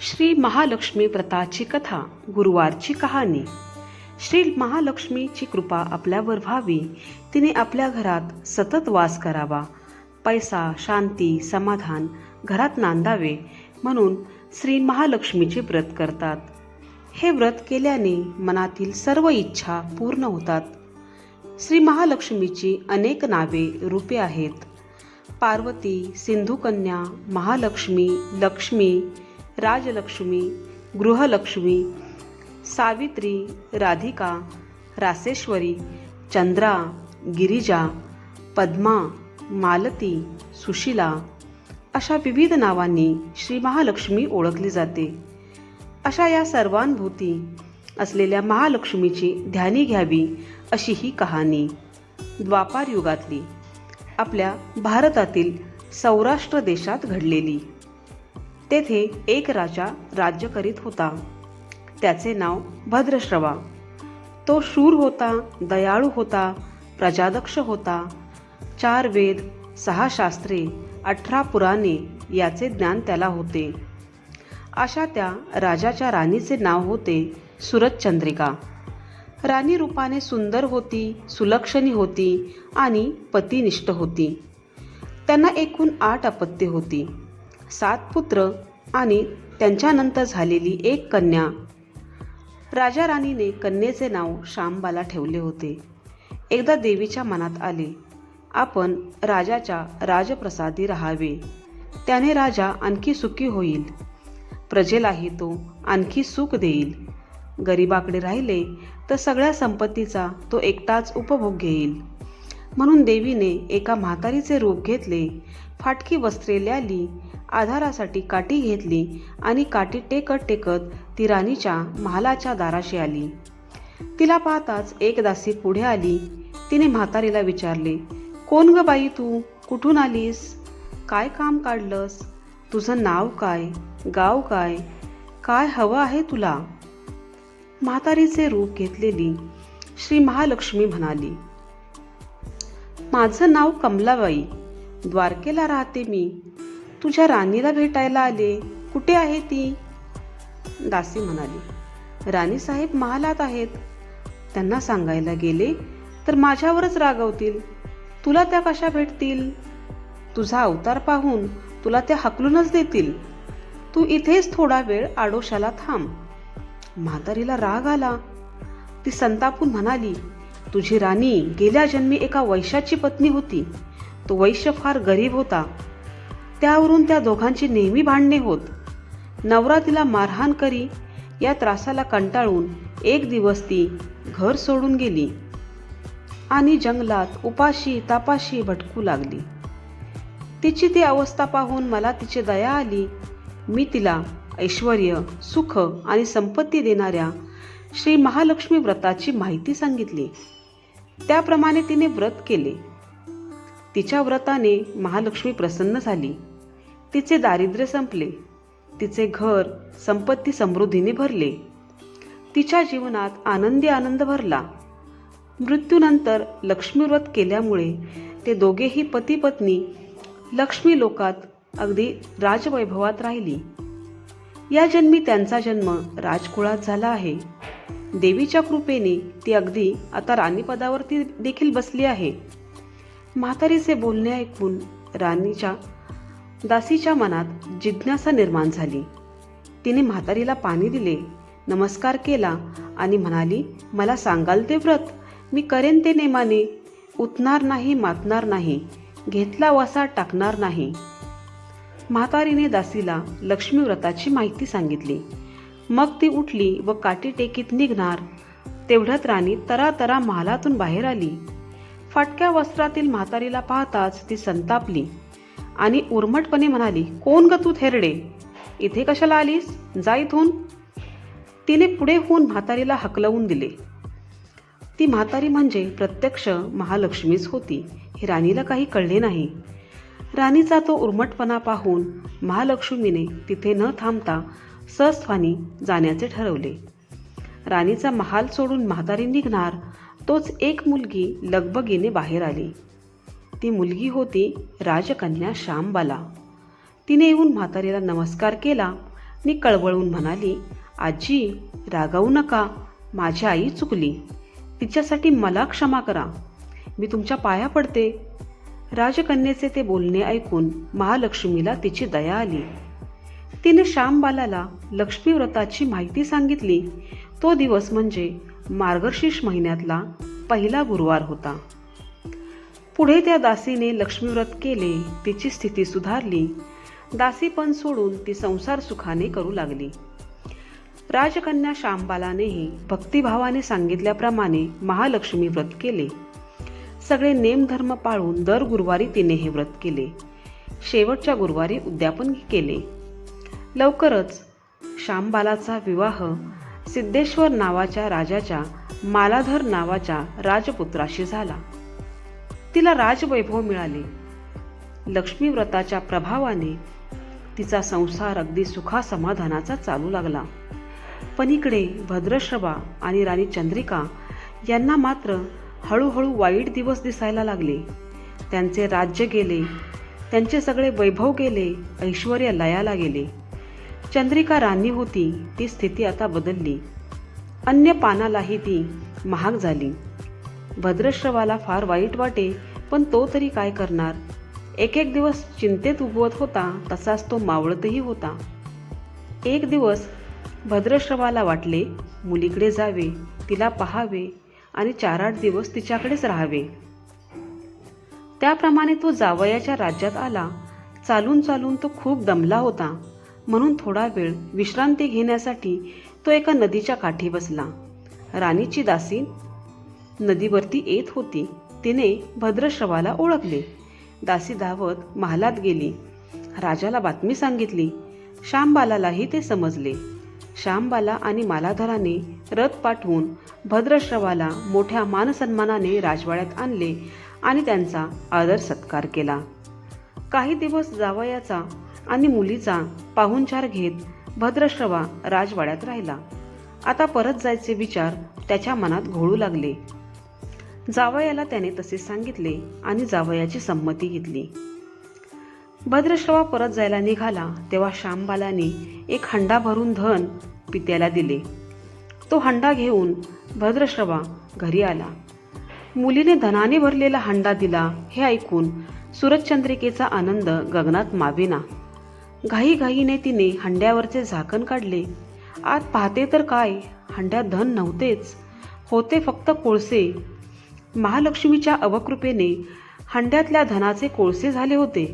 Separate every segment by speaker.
Speaker 1: श्री महालक्ष्मी व्रताची कथा, गुरुवारची कहाणी। श्री महालक्ष्मीची कृपा आपल्यावर व्हावी, तिने आपल्या घरात सतत वास करावा, पैसा, शांती, समाधान घरात नांदावे म्हणून श्री महालक्ष्मीचे व्रत करतात। हे व्रत केल्याने मनातील सर्व इच्छा पूर्ण होतात। श्री महालक्ष्मीची अनेक नावे, रूपे आहेत। पार्वती, सिंधुकन्या, महालक्ष्मी, लक्ष्मी, राजलक्ष्मी, गृहलक्ष्मी, सावित्री, राधिका, रासेश्वरी, चंद्रा, गिरिजा, पद्मा, मालती, सुशीला अशा विविध नावांनी श्री महालक्ष्मी ओळखली जाते। अशा या सर्वांभोवती असलेल्या महालक्ष्मीची ध्यानी घ्यावी अशी ही कहाणी द्वापार युगातली, आपल्या भारतातील सौराष्ट्र देशात घडलेली। तेथे एक राजा राज्य करीत होता। त्याचे नाव भद्रश्रवा। तो शूर होता, दयाळू होता, प्रजादक्ष होता। 4 वेद, 6 शास्त्रे, 18 पुराणे याचे ज्ञान त्याला होते। अशा त्या राजाच्या राणीचे नाव होते सुरतचंद्रिका। राणी रूपाने सुंदर होती, सुलक्षणी होती आणि पतिनिष्ठ होती। त्यांना एकूण 8 अपत्ये होती, 7 पुत्र आणि त्यांच्यानंतर झालेली एक कन्या। राजा राणीने कन्येचे नाव शांबाला ठेवले होते। एकदा देवीच्या मनात आले, आपण राजाच्या राजप्रसादी राहावे, त्याने राजा आणखी सुखी होईल, प्रजेलाही तो आणखी सुख देईल। गरिबाकडे राहिले तर सगळ्या संपत्तीचा तो एकटाच उपभोग घेईल। म्हणून देवीने एका म्हातारीचे रूप घेतले, फाटकी वस्त्रे ल्याली, आधारासाठी काठी घेतली आणि काठी टेकत टेकत ती राणीच्या महालाच्या दाराशी आली। तिला पाहताच एक दासी पुढे आली। तिने म्हातारीला विचारले, कोण ग बाई तू, कुठून आलीस, काय काम काढलंस, तुझं नाव काय, गाव काय, काय हवं आहे तुला? म्हातारीचे रूप घेतलेली श्री महालक्ष्मी म्हणाली, माझं नाव कमलाबाई, द्वारकेला राहते मी, तुझ्या राणीला भेटायला आले, कुठे आहे ती? दासी म्हणाली, राणीसाहेब महालात आहेत, त्यांना सांगायला गेले तर माझ्यावरच रागवतील, तुला त्या कशा भेटतील? तुझा अवतार पाहून तुला त्या हकलूनच देतील, तू इथेच थोडा वेळ आडोशाला थांब। म्हातारीला राग आला। ती संतापून म्हणाली, तुझी राणी गेल्या जन्मी एका वैश्याची पत्नी होती, तो वैश्य फार गरीब होता, त्यावरून त्या दोघांची नेहमी भांडणे होत। नवरा तिला मारहाण करी, या त्रासाला कंटाळून एक दिवस ती घर सोडून गेली आणि जंगलात उपाशी तापाशी भटकू लागली। तिची ती अवस्था पाहून मला तिची दया आली। मी तिला ऐश्वर्य, सुख आणि संपत्ती देणाऱ्या श्री महालक्ष्मी व्रताची माहिती सांगितली। त्याप्रमाणे तिने व्रत केले। तिच्या व्रताने महालक्ष्मी प्रसन्न झाली। तिचे दारिद्र्य संपले, तिचे घर संपत्ती समृद्धीने भरले, तिच्या जीवनात आनंदी आनंद भरला। मृत्यूनंतर लक्ष्मी व्रत केल्यामुळे ते दोघेही पती पत्नी लक्ष्मी लोकात अगदी राजवैभवात राहिली। या जन्मी त्यांचा जन्म राजकुळात झाला आहे। देवीच्या कृपेने ती अगदी आता राणीपदावरती देखील बसली आहे। म्हातारीचे बोलणे ऐकून राणीच्या दासीच्या मनात जिज्ञासा निर्माण झाली। तिने म्हातारीला पाणी दिले, नमस्कार केला आणि म्हणाली, मला सांगाल ते व्रत, मी करेन ते नेमाने, उतणार नाही, मातणार नाही, घेतला वसा टाकणार नाही। म्हातारीने दासीला लक्ष्मी व्रताची माहिती सांगितली। मग ती उठली व काठी टेकीत निघणार, तेवढ्यात राणी तरातरा महालातून बाहेर आली। फाटक्या वस्त्रातील म्हातारीला पाहताच ती संतापली आणि उर्मटपणे म्हणाली, कोण ग तू थेरडे, इथे कशाला आलीस, जा इथून। तिने पुढे होऊन म्हातारीला हकलवून दिले। ती म्हातारी म्हणजे प्रत्यक्ष महालक्ष्मीच होती हे राणीला काही कळले नाही। राणीचा तो उर्मटपणा पाहून महालक्ष्मीने तिथे न थांबता सहजत्वानी जाण्याचे ठरवले। राणीचा महाल सोडून म्हातारी निघणार तोच एक मुलगी लगबगीने बाहेर आली। ती मुलगी होती राजकन्या शांबाला। तिने येऊन म्हातारीला नमस्कार केला नी कळवळून म्हणाली, आजी रागावू नका, माझी आई चुकली, तिच्यासाठी मला क्षमा करा, मी तुमच्या पाया पडते. राजकन्येचे ते बोलणे ऐकून महालक्ष्मीला तिची दया आली. तिने श्यामबालाला लक्ष्मी व्रताची माहिती सांगितली. तो दिवस म्हणजे मार्गशीर्ष महिन्यातला पहिला गुरुवार होता. पुढे त्या दासीने लक्ष्मीव्रत केले. तिची स्थिती सुधारली. दासीपण सोडून ती संसार सुखाने करू लागली. राजकन्या श्यामबालानेही भक्तिभावाने सांगितल्याप्रमाणे महालक्ष्मी व्रत केले. सगळे नेमधर्म पाळून दर गुरुवारी तिने हे व्रत केले. शेवटच्या गुरुवारी उद्यापन केले. लवकरच श्यामबालाचा विवाह सिद्धेश्वर नावाच्या राजाच्या मालाधर नावाच्या राजपुत्राशी झाला. तिला राजवैभव मिळाले. लक्ष्मी व्रताच्या प्रभावाने तिचा संसार अगदी सुखासमाधानाचा चालू लागला. पण इकडे भद्रश्रवा आणि राणी चंद्रिका यांना मात्र हळूहळू वाईट दिवस दिसायला लागले. त्यांचे राज्य गेले, त्यांचे सगळे वैभव गेले, ऐश्वर्य लयाला गेले. चंद्रिका राणी होती ती स्थिती आता बदलली. अन्य पानालाही ती महाग झाली. भद्रश्रवाला फार वाईट वाटे, पण तो तरी काय करणार. एक एक दिवस चिंतेत उगवत होता, तसाच तो मावळतही होता. एक दिवस भद्रश्रवाला वाटले मुलीकडे जावे, तिला पाहावे आणि 4-8 दिवस तिच्याकडेच राहावे. त्याप्रमाणे तो जावयाच्या राज्यात आला. चालून चालून तो खूप दमला होता, म्हणून थोडा वेळ विश्रांती घेण्यासाठी तो एका नदीच्या काठी बसला. राणीची दासी नदीवरती येत होती. तिने भद्रश्रवाला ओळखले. दासी धावत महालात गेली. राजाला बातमी सांगितली. श्यामबालालाही ते समजले. श्यामबाला आणि मालाधराने रथ पाठवून भद्रश्रवाला मोठ्या मानसन्मानाने राजवाड्यात आणले आणि त्यांचा आदर सत्कार केला. काही दिवस जावयाचा आणि मुलीचा पाहुणचार घेत भद्रश्रवा राजवाड्यात राहिला. आता परत जायचे विचार त्याच्या मनात घोळू लागले. जावयाला त्याने तसे सांगितले आणि जावयाची संमती घेतली. भद्रश्रवा परत जायला निघाला तेव्हा श्यामबालाने एक हंडा भरून धन पित्याला दिले. तो हंडा घेऊन भद्रश्रवा घरी आला. मुलीने धनाने भरलेला हंडा दिला हे ऐकून सूरजचंद्रिकेचा आनंद गगनात मावेना. घाईघाईने तिने हंड्यावरचे झाकण काढले. आत पाहते तर काय, हंड्यात धन नव्हतेच, होते फक्त कोळसे. महालक्ष्मीच्या अवकृपेने हंड्यातल्या धनाचे कोळसे झाले होते.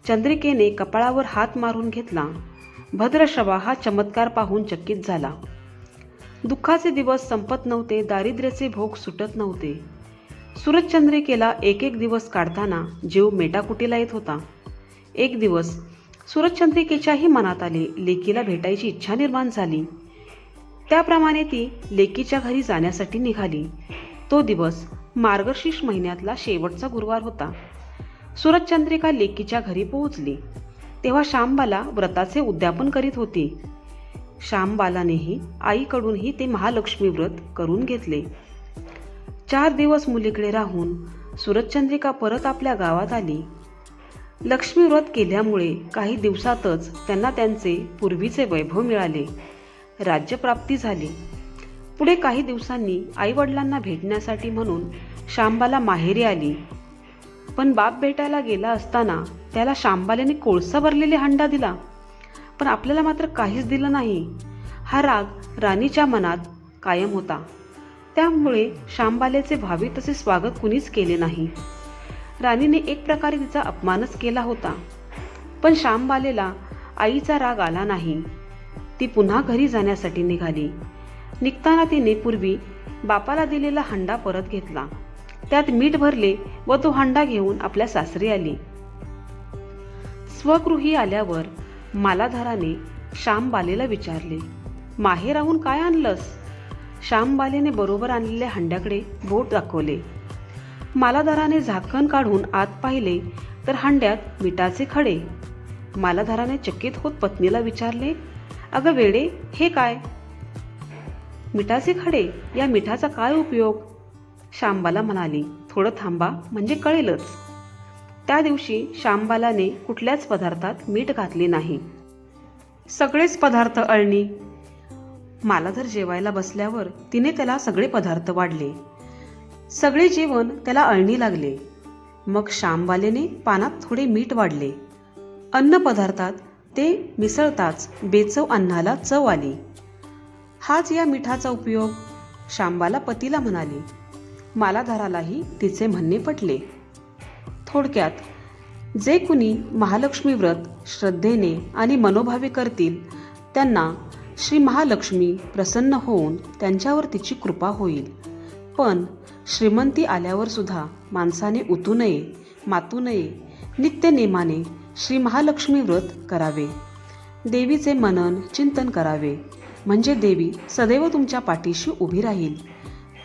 Speaker 1: चंद्रिकेने कपाळावर हात मारून घेतला. भद्रश्रवा हा चमत्कार पाहून चकित झाला. दुःखाचे दिवस संपत नव्हते, दारिद्र्याचे भोग सुटत नव्हते. सूरजचंद्रिकेला एक एक दिवस काढताना जीव मेटाकुटीला येत होता. एक दिवस सूरजचंद्रिकेच्याही मनात आले, लेकीला भेटायची इच्छा निर्माण झाली. त्याप्रमाणे ती लेकीच्या घरी जाण्यासाठी निघाली. तो दिवस मार्गशीर्ष महिन्यातला शेवटचा गुरुवार होता. सूरजचंद्रिका लेकीच्या घरी पोहोचली तेव्हा श्यामबाला व्रताचे उद्यापन करीत होती. श्यामबालानेही आईकडूनही ते महालक्ष्मी व्रत करून घेतले. 4 दिवस मुलीकडे राहून सूरजचंद्रिका परत आपल्या गावात आली. लक्ष्मी व्रत केल्यामुळे काही दिवसातच त्यांना त्यांचे पूर्वीचे वैभव मिळाले. राज्यप्राप्ती झाली. पुढे काही दिवसांनी आईवडिलांना भेटण्यासाठी म्हणून श्यामबाला माहेरी आली. पण बाप भेटायला गेला असताना त्याला श्यामबालेने कोळसा भरलेले हंडा दिला, पण आपल्याला मात्र काहीच दिलं नाही. हा राग राणीच्या मनात कायम होता. त्यामुळे श्यामबालेचे भावी तसे स्वागत कुणीच केले नाही. राणीने एक प्रकारे तिचा अपमानच केला होता. पण श्यामबालेला आईचा राग आला नाही. ती पुन्हा घरी जाण्यासाठी निघाली. निघताना तिने पूर्वी बापाला दिलेला हंडा परत घेतला. त्यात मीठ भरले व तो हंडा घेऊन आपल्या सासरी आली. स्वगृही आल्यावर मालाधाराने श्यामबालेला विचारले, माहेराहून काय आणलंस? श्यामबालेने बरोबर आणलेल्या हंड्याकडे बोट दाखवले. मालाधाराने झाकण काढून आत पाहिले तर हंड्यात मिठाचे खडे. मालाधाराने चकित होत पत्नीला विचारले, अगं वेडे, हे काय? मिठाचे खडे, या मिठाचा काय उपयोग? श्यामबाला म्हणाली, थोडं थांबा म्हणजे कळेलच. त्या दिवशी श्यामबालाने कुठल्याच पदार्थात मीठ घातले नाही. सगळेच पदार्थ अळणी. मला तर जेवायला बसल्यावर तिने त्याला सगळे पदार्थ वाढले. सगळे जेवण त्याला अळणी लागले. मग श्यामबालेने पानात थोडे मीठ वाढले. अन्न पदार्थात ते मिसळताच बेचव अन्नाला चव आली. हाच या मिठाचा उपयोग, श्यामबाला पतीला म्हणाली. मालाधारालाही तिचे म्हणणे पटले. थोडक्यात जे कुणी महालक्ष्मी व्रत श्रद्धेने आणि मनोभावे करतील त्यांना श्री महालक्ष्मी प्रसन्न होऊन त्यांच्यावर तिची कृपा होईल. पण श्रीमंती आल्यावर सुद्धा माणसाने उतू नये, मातू नये. नित्यनेमाने श्री महालक्ष्मी व्रत करावे. देवीचे मनन चिंतन करावे. म्हणजे देवी सदैव तुमच्या पाठीशी उभी राहील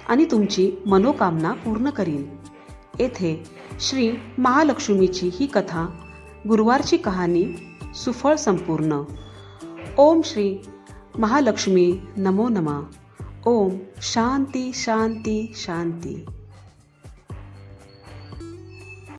Speaker 1: आणि तुमची मनोकामना पूर्ण करील. येथे श्री महालक्ष्मीची ही कथा, गुरुवारची कहाणी सुफळ संपूर्ण. ओम श्री महालक्ष्मी नमो नमः. ओम शांती शांती शांती.